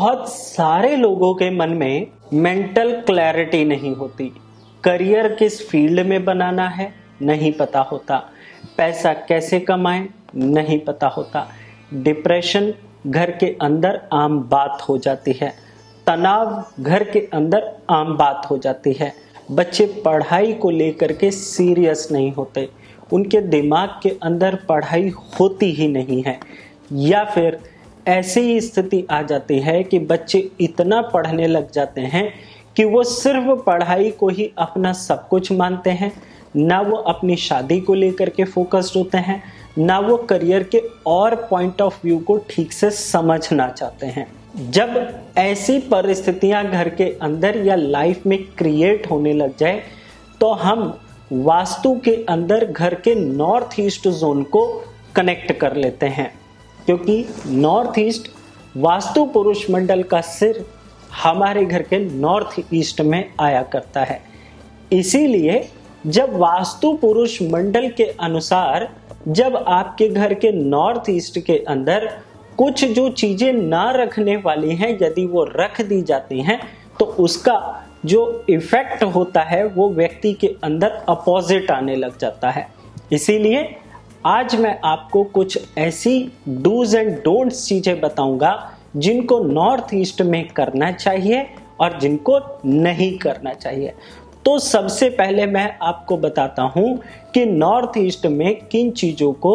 बहुत सारे लोगों के मन में मेंटल क्लैरिटी नहीं होती। करियर किस फील्ड में बनाना है नहीं पता होता, पैसा कैसे कमाएं नहीं पता होता, डिप्रेशन घर के अंदर आम बात हो जाती है, तनाव घर के अंदर आम बात हो जाती है। बच्चे पढ़ाई को लेकर के सीरियस नहीं होते, उनके दिमाग के अंदर पढ़ाई होती ही नहीं है, या फिर ऐसी स्थिति आ जाती है कि बच्चे इतना पढ़ने लग जाते हैं कि वो सिर्फ पढ़ाई को ही अपना सब कुछ मानते हैं, ना वो अपनी शादी को लेकर के फोकस्ड होते हैं, ना वो करियर के और पॉइंट ऑफ व्यू को ठीक से समझना चाहते हैं। जब ऐसी परिस्थितियां घर के अंदर या लाइफ में क्रिएट होने लग जाए तो हम वास्तु के अंदर घर के नॉर्थ ईस्ट जोन को कनेक्ट कर लेते हैं, क्योंकि नॉर्थ ईस्ट वास्तु पुरुष मंडल का सिर हमारे घर के नॉर्थ ईस्ट में आया करता है। इसीलिए जब वास्तु पुरुष मंडल के अनुसार जब आपके घर के नॉर्थ ईस्ट के अंदर कुछ जो चीजें ना रखने वाली हैं यदि वो रख दी जाती हैं तो उसका जो इफेक्ट होता है वो व्यक्ति के अंदर अपोजिट आने लग जाता है। इसीलिए आज मैं आपको कुछ ऐसी डूज एंड डोंट्स चीजें बताऊंगा जिनको नॉर्थ ईस्ट में करना चाहिए और जिनको नहीं करना चाहिए। तो सबसे पहले मैं आपको बताता हूं कि नॉर्थ ईस्ट में किन चीजों को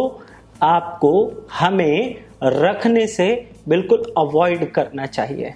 आपको हमें रखने से बिल्कुल अवॉइड करना चाहिए।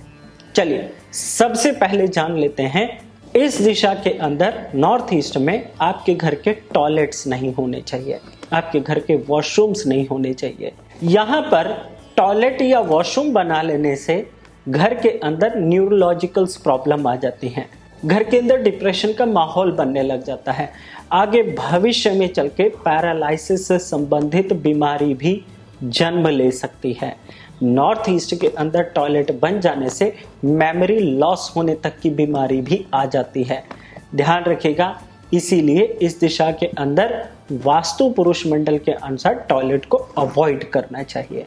चलिए सबसे पहले जान लेते हैं, इस दिशा के अंदर नॉर्थ ईस्ट में आपके घर के टॉयलेट्स नहीं होने चाहिए, आपके घर के वॉशरूम्स नहीं होने चाहिए। यहाँ पर टॉयलेट या वॉशरूम बना लेने से घर के अंदर न्यूरोलॉजिकल प्रॉब्लम आ जाती हैं, घर के अंदर डिप्रेशन का माहौल बनने लग जाता है, आगे भविष्य में चल के पैरालिसिस से संबंधित बीमारी भी जन्म ले सकती है। नॉर्थ ईस्ट के अंदर टॉयलेट बन जाने से मेमोरी लॉस होने तक की बीमारी भी आ जाती है, ध्यान रखिएगा। इसीलिए इस दिशा के अंदर वास्तु पुरुष मंडल के अनुसार टॉयलेट को अवॉइड करना चाहिए।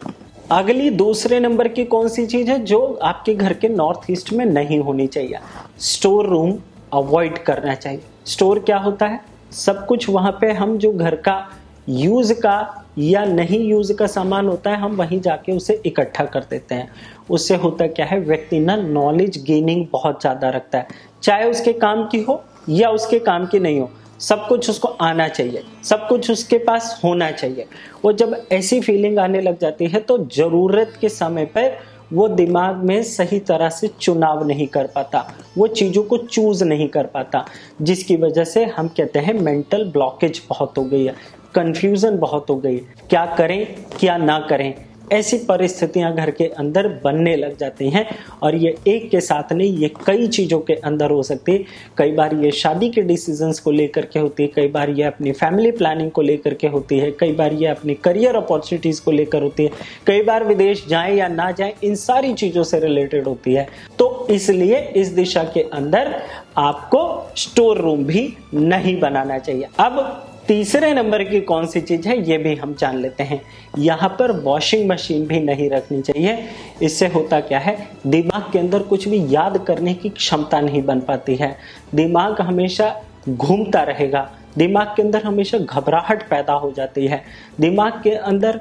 अगली दूसरे नंबर की कौन सी चीज है जो आपके घर के नॉर्थ ईस्ट में नहीं होनी चाहिए? स्टोर रूम अवॉइड करना चाहिए। स्टोर क्या होता है? सब कुछ वहां पे हम जो घर का यूज का या नहीं यूज का सामान होता है हम वहीं जाके उसे इकट्ठा कर देते हैं। उससे होता क्या है, व्यक्ति ना नॉलेज गेनिंग बहुत ज्यादा रखता है, चाहे उसके काम की हो या उसके काम की नहीं हो, सब कुछ उसको आना चाहिए, सब कुछ उसके पास होना चाहिए। वो जब ऐसी फीलिंग आने लग जाती है तो जरूरत के समय पर वो दिमाग में सही तरह से चुनाव नहीं कर पाता, वो चीजों को चूज नहीं कर पाता, जिसकी वजह से हम कहते हैं मेंटल ब्लॉकेज बहुत हो गई है, कंफ्यूजन बहुत हो गई, क्या करें क्या ना करें, ऐसी परिस्थितियां घर के अंदर बनने लग जाती हैं। और ये एक के साथ नहीं, ये कई चीजों के अंदर हो सकती है। कई बार ये शादी के डिसीजंस को लेकर के होती है, कई बार ये अपनी फैमिली प्लानिंग को लेकर के होती है, कई बार ये अपनी करियर अपॉर्चुनिटीज को लेकर होती है, कई बार विदेश जाएं या ना जाएं, इन सारी चीजों से रिलेटेड होती है। तो इसलिए इस दिशा के अंदर आपको स्टोर रूम भी नहीं बनाना चाहिए। अब तीसरे नंबर की कौन सी चीज है ये भी हम जान लेते हैं। यहाँ पर वॉशिंग मशीन भी नहीं रखनी चाहिए। इससे होता क्या है, दिमाग के अंदर कुछ भी याद करने की क्षमता नहीं बन पाती है, दिमाग हमेशा घूमता रहेगा, दिमाग के अंदर हमेशा घबराहट पैदा हो जाती है, दिमाग के अंदर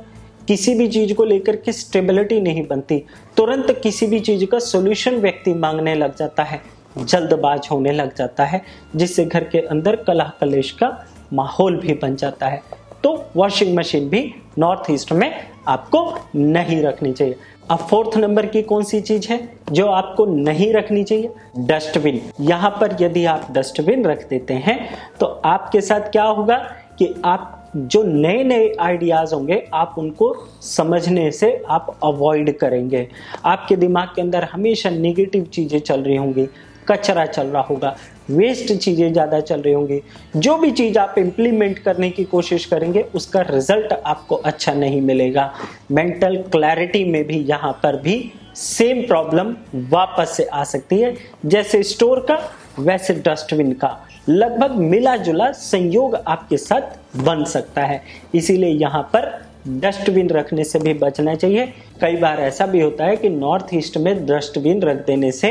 किसी भी चीज को लेकर के स्टेबिलिटी नहीं बनती, तुरंत किसी भी चीज का सोल्यूशन व्यक्ति मांगने लग जाता है, जल्दबाज होने लग जाता है, जिससे घर के अंदर कलह कलेश का माहौल भी बन जाता है। तो वॉशिंग मशीन भी नॉर्थ ईस्ट में आपको नहीं रखनी चाहिए। अब फोर्थ नंबर की कौन सी चीज है जो आपको नहीं रखनी चाहिए? डस्टबिन। यहाँ पर यदि आप डस्टबिन रख देते हैं तो आपके साथ क्या होगा कि आप जो नए नए आइडियाज होंगे आप उनको समझने से आप अवॉइड करेंगे। आपके दिमाग के अंदर हमेशा नेगेटिव चीजें चल रही होंगी, कचरा चल रहा होगा, वेस्ट चीजें ज्यादा चल रही होंगी। जो भी चीज आप इंप्लीमेंट करने की कोशिश करेंगे उसका रिजल्ट आपको अच्छा नहीं मिलेगा। मेंटल क्लैरिटी में भी यहाँ पर भी सेम प्रॉब्लम वापस से आ सकती है। जैसे स्टोर का वैसे डस्टबिन का लगभग मिला जुला संयोग आपके साथ बन सकता है। इसीलिए यहाँ पर डस्टबिन रखने से भी बचना चाहिए। कई बार ऐसा भी होता है कि नॉर्थ ईस्ट में डस्टबिन रख देने से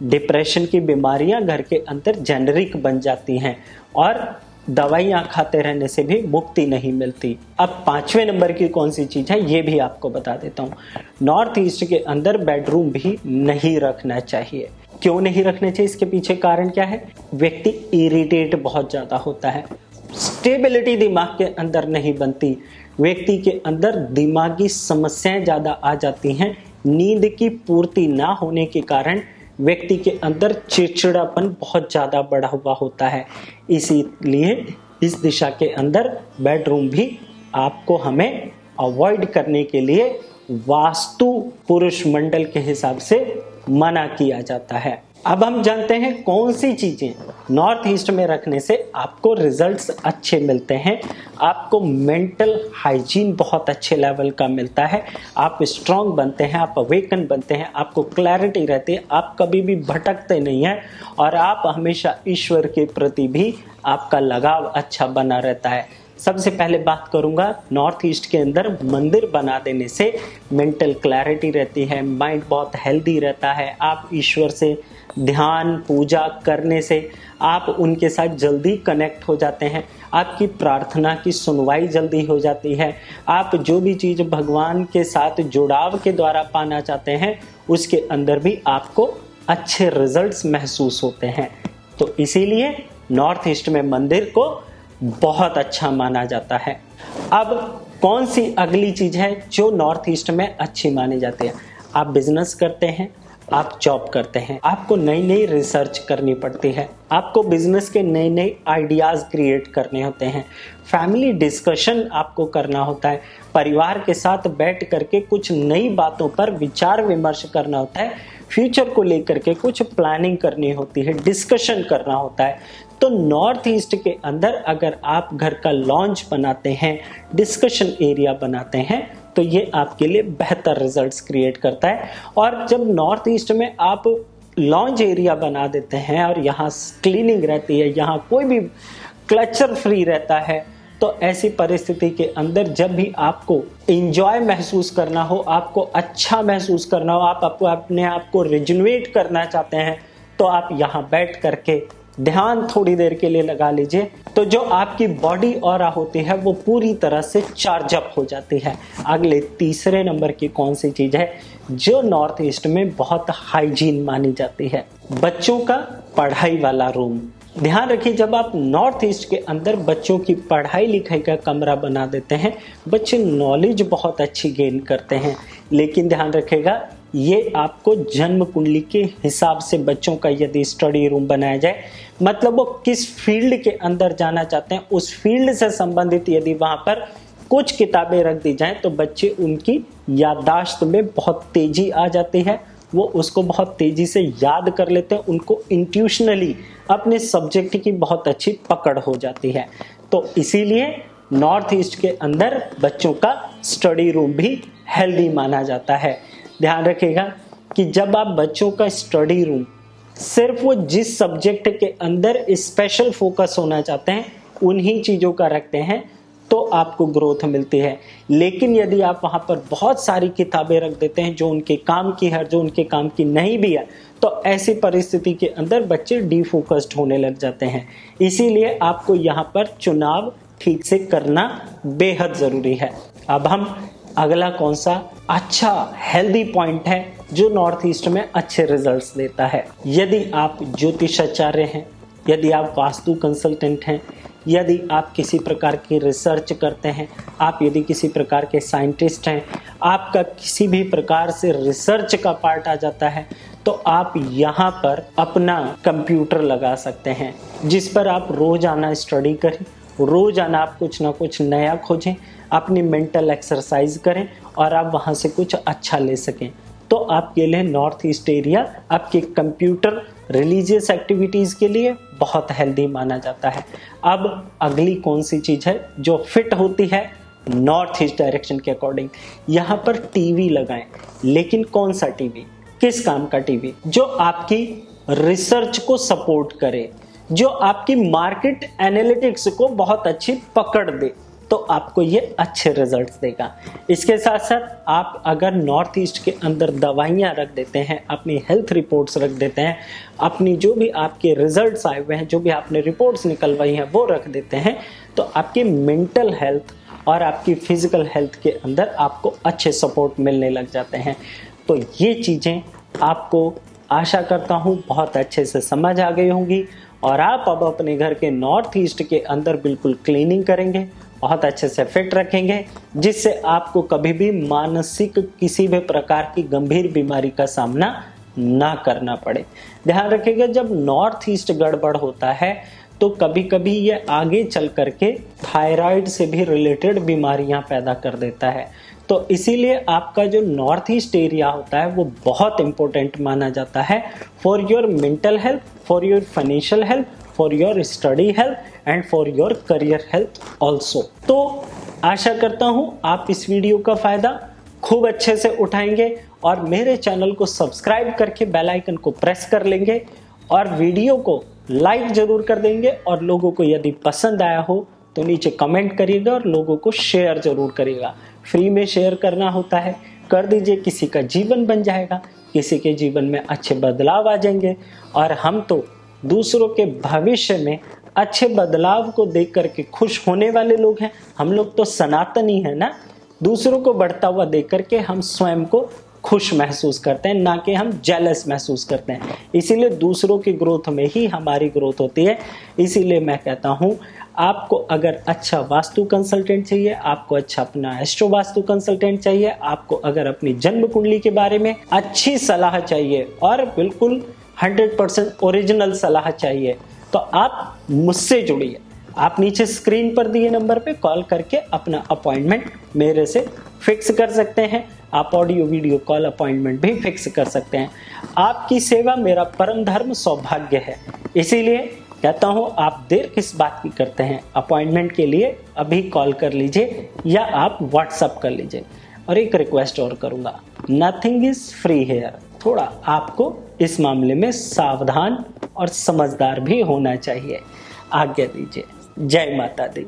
डिप्रेशन की बीमारियां घर के अंदर जेनरिक बन जाती हैं और दवाइयां खाते रहने से भी मुक्ति नहीं मिलती। अब 5वें नंबर की कौन सी चीज है ये भी आपको बता देता हूँ। नॉर्थ ईस्ट के अंदर बेडरूम भी नहीं रखना चाहिए। क्यों नहीं रखना चाहिए, इसके पीछे कारण क्या है? व्यक्ति इरिटेट बहुत ज्यादा होता है, स्टेबिलिटी दिमाग के अंदर नहीं बनती, व्यक्ति के अंदर दिमागी समस्याएं ज्यादा आ जाती हैं, नींद की पूर्ति ना होने के कारण व्यक्ति के अंदर चिड़चिड़ापन बहुत ज्यादा बढ़ा हुआ होता है। इसीलिए इस दिशा के अंदर बेडरूम भी आपको हमें अवॉइड करने के लिए वास्तु पुरुष मंडल के हिसाब से मना किया जाता है। अब हम जानते हैं कौन सी चीजें नॉर्थ ईस्ट में रखने से आपको रिजल्ट्स अच्छे मिलते हैं। आपको मेंटल हाइजीन बहुत अच्छे लेवल का मिलता है, आप स्ट्रांग बनते हैं, आप अवेकन बनते हैं, आपको क्लैरिटी रहती है, आप कभी भी भटकते नहीं हैं और आप हमेशा ईश्वर के प्रति भी आपका लगाव अच्छा बना रहता है। सबसे पहले बात करूंगा, नॉर्थ ईस्ट के अंदर मंदिर बना देने से मेंटल क्लैरिटी रहती है, माइंड बहुत हेल्दी रहता है। आप ईश्वर से ध्यान पूजा करने से आप उनके साथ जल्दी कनेक्ट हो जाते हैं, आपकी प्रार्थना की सुनवाई जल्दी हो जाती है। आप जो भी चीज़ भगवान के साथ जुड़ाव के द्वारा पाना चाहते हैं उसके अंदर भी आपको अच्छे रिजल्ट्स महसूस होते हैं। तो इसीलिए नॉर्थ ईस्ट में मंदिर को बहुत अच्छा माना जाता है। अब कौन सी अगली चीज है जो नॉर्थ ईस्ट में अच्छी मानी जाती है? आप बिजनेस करते हैं, आप जॉब करते हैं, आपको नई नई रिसर्च करनी पड़ती है, आपको बिजनेस के नए नए आइडियाज क्रिएट करने होते हैं, फैमिली डिस्कशन आपको करना होता है, परिवार के साथ बैठ करके कुछ नई बातों पर विचार विमर्श करना होता है, फ्यूचर को लेकर के कुछ प्लानिंग करनी होती है, डिस्कशन करना होता है। तो नॉर्थ ईस्ट के अंदर अगर आप घर का लॉन्च बनाते हैं, डिस्कशन एरिया बनाते हैं, तो ये आपके लिए बेहतर रिजल्ट्स क्रिएट करता है। और जब नॉर्थ ईस्ट में आप लॉन्च एरिया बना देते हैं और यहाँ क्लीनिंग रहती है, यहाँ कोई भी क्लचर फ्री रहता है, तो ऐसी परिस्थिति के अंदर जब भी आपको एंजॉय महसूस करना हो, आपको अच्छा महसूस करना हो, आप अपने आप को रिजुनवेट करना चाहते हैं, तो आप यहाँ बैठ करके ध्यान थोड़ी देर के लिए लगा लीजिए, तो जो आपकी बॉडी ऑरा होती है वो पूरी तरह से चार्ज अप हो जाती है। अगले तीसरे नंबर की कौन सी चीज है जो नॉर्थ ईस्ट में बहुत हाइजीन मानी जाती है? बच्चों का पढ़ाई वाला रूम। ध्यान रखिए, जब आप नॉर्थ ईस्ट के अंदर बच्चों की पढ़ाई लिखाई का कमरा बना देते हैं, बच्चे नॉलेज बहुत अच्छी गेन करते हैं। लेकिन ध्यान रखिएगा, ये आपको जन्म कुंडली के हिसाब से बच्चों का यदि स्टडी रूम बनाया जाए, मतलब वो किस फील्ड के अंदर जाना चाहते हैं उस फील्ड से संबंधित यदि वहां पर कुछ किताबें रख दी जाएं, तो बच्चे उनकी याददाश्त में बहुत तेजी आ जाती है, वो उसको बहुत तेजी से याद कर लेते हैं, उनको इंट्यूशनली अपने सब्जेक्ट की बहुत अच्छी पकड़ हो जाती है। तो इसीलिए नॉर्थ ईस्ट के अंदर बच्चों का स्टडी रूम भी हेल्दी माना जाता है। ध्यान रखिएगा कि जब आप बच्चों का स्टडी रूम सिर्फ वो जिस सब्जेक्ट के अंदर स्पेशल फोकस होना चाहते हैं उन्हीं चीजों का रखते हैं, तो आपको ग्रोथ मिलती है। लेकिन यदि आप वहां पर बहुत सारी किताबें रख देते हैं जो उनके काम की है, जो उनके काम की नहीं भी है, तो ऐसी परिस्थिति के अंदर बच्चे डिफोकस्ड होने लग जाते हैं। इसीलिए आपको यहाँ पर चुनाव ठीक से करना बेहद जरूरी है। अब हम अगला कौन सा अच्छा हेल्दी पॉइंट है जो नॉर्थ ईस्ट में अच्छे रिजल्ट्स देता है? यदि आप ज्योतिषाचार्य हैं, यदि आप वास्तु कंसल्टेंट हैं, यदि आप किसी प्रकार की रिसर्च करते हैं, आप यदि किसी प्रकार के साइंटिस्ट हैं, आपका किसी भी प्रकार से रिसर्च का पार्ट आ जाता है, तो आप यहाँ पर अपना कंप्यूटर लगा सकते हैं जिस पर आप रोजाना स्टडी करें, रोजाना आप कुछ ना कुछ नया खोजें, अपनी मेंटल एक्सरसाइज करें और आप वहां से कुछ अच्छा ले सकें। तो आपके लिए नॉर्थ ईस्ट एरिया आपके कंप्यूटर रिलीजियस एक्टिविटीज के लिए बहुत हेल्दी माना जाता है। अब अगली कौन सी चीज है जो फिट होती है नॉर्थ ईस्ट डायरेक्शन के अकॉर्डिंग? यहाँ पर टीवी लगाएं, लेकिन कौन सा टीवी, किस काम का टीवी? जो आपकी रिसर्च को सपोर्ट करे, जो आपकी मार्केट एनालिटिक्स को बहुत अच्छी पकड़ दे। तो तो आपको ये अच्छे रिजल्ट्स देगा। इसके साथ साथ आप अगर नॉर्थ ईस्ट के अंदर दवाइयाँ रख देते हैं, अपनी हेल्थ रिपोर्ट्स रख देते हैं, अपनी जो भी आपके रिजल्ट्स आए हुए हैं, जो भी आपने रिपोर्ट्स निकलवाई हैं वो रख देते हैं, तो आपकी मेंटल हेल्थ और आपकी फिजिकल हेल्थ के अंदर आपको अच्छे सपोर्ट मिलने लग जाते हैं। तो ये चीज़ें आपको आशा करता हूँ बहुत अच्छे से समझ आ गई होंगी और आप अब अपने घर के नॉर्थ ईस्ट के अंदर बिल्कुल क्लीनिंग करेंगे, बहुत अच्छे से फिट रखेंगे, जिससे आपको कभी भी मानसिक किसी भी प्रकार की गंभीर बीमारी का सामना ना करना पड़े। ध्यान रखिएगा, जब नॉर्थ ईस्ट गड़बड़ होता है तो कभी कभी ये आगे चल करके थायराइड से भी रिलेटेड बीमारियां पैदा कर देता है। तो इसीलिए आपका जो नॉर्थ ईस्ट एरिया होता है वो बहुत इंपॉर्टेंट माना जाता है for your mental health, for your financial health, for your study health and for your career health also. तो आशा करता हूं आप इस वीडियो का फायदा खूब अच्छे से उठाएंगे और मेरे चैनल को सब्सक्राइब करके बेल आइकन को प्रेस कर लेंगे और वीडियो को लाइक जरूर कर देंगे और लोगों को यदि पसंद आया हो तो नीचे कमेंट करिएगा और लोगों को शेयर जरूर करिएगा। फ्री में शेयर करना होता है, कर दीजिए, किसी का जीवन बन जाएगा, किसी के जीवन में अच्छे बदलाव आ जाएंगे और हम तो दूसरों के भविष्य में अच्छे बदलाव को देख करके खुश होने वाले लोग हैं। हम लोग तो सनातनी है ना, दूसरों को बढ़ता हुआ देख करके हम स्वयं को खुश महसूस करते हैं, ना कि हम जेलस महसूस करते हैं। इसीलिए दूसरों की ग्रोथ में ही हमारी ग्रोथ होती है। इसीलिए मैं कहता हूँ आपको अगर अच्छा वास्तु कंसल्टेंट चाहिए, आपको अच्छा अपना एस्ट्रो वास्तु कंसल्टेंट चाहिए, आपको अगर अपनी जन्म कुंडली के बारे में अच्छी सलाह चाहिए और बिल्कुल 100% ओरिजिनल सलाह चाहिए, तो आप मुझसे जुड़िए। आप नीचे स्क्रीन पर दिए नंबर पे कॉल करके अपना अपॉइंटमेंट मेरे से फिक्स कर सकते हैं। आप ऑडियो वीडियो कॉल अपॉइंटमेंट भी फिक्स कर सकते हैं। आपकी सेवा मेरा परम धर्म सौभाग्य है। इसीलिए कहता हूं आप देर किस बात की करते हैं, अपॉइंटमेंट के लिए अभी कॉल कर लीजिए या आप व्हाट्सअप कर लीजिए। और एक रिक्वेस्ट और करूंगा, नथिंग इज फ्री हेयर। थोड़ा आपको इस मामले में सावधान और समझदार भी होना चाहिए। आज्ञा दीजिए। जय माता दी।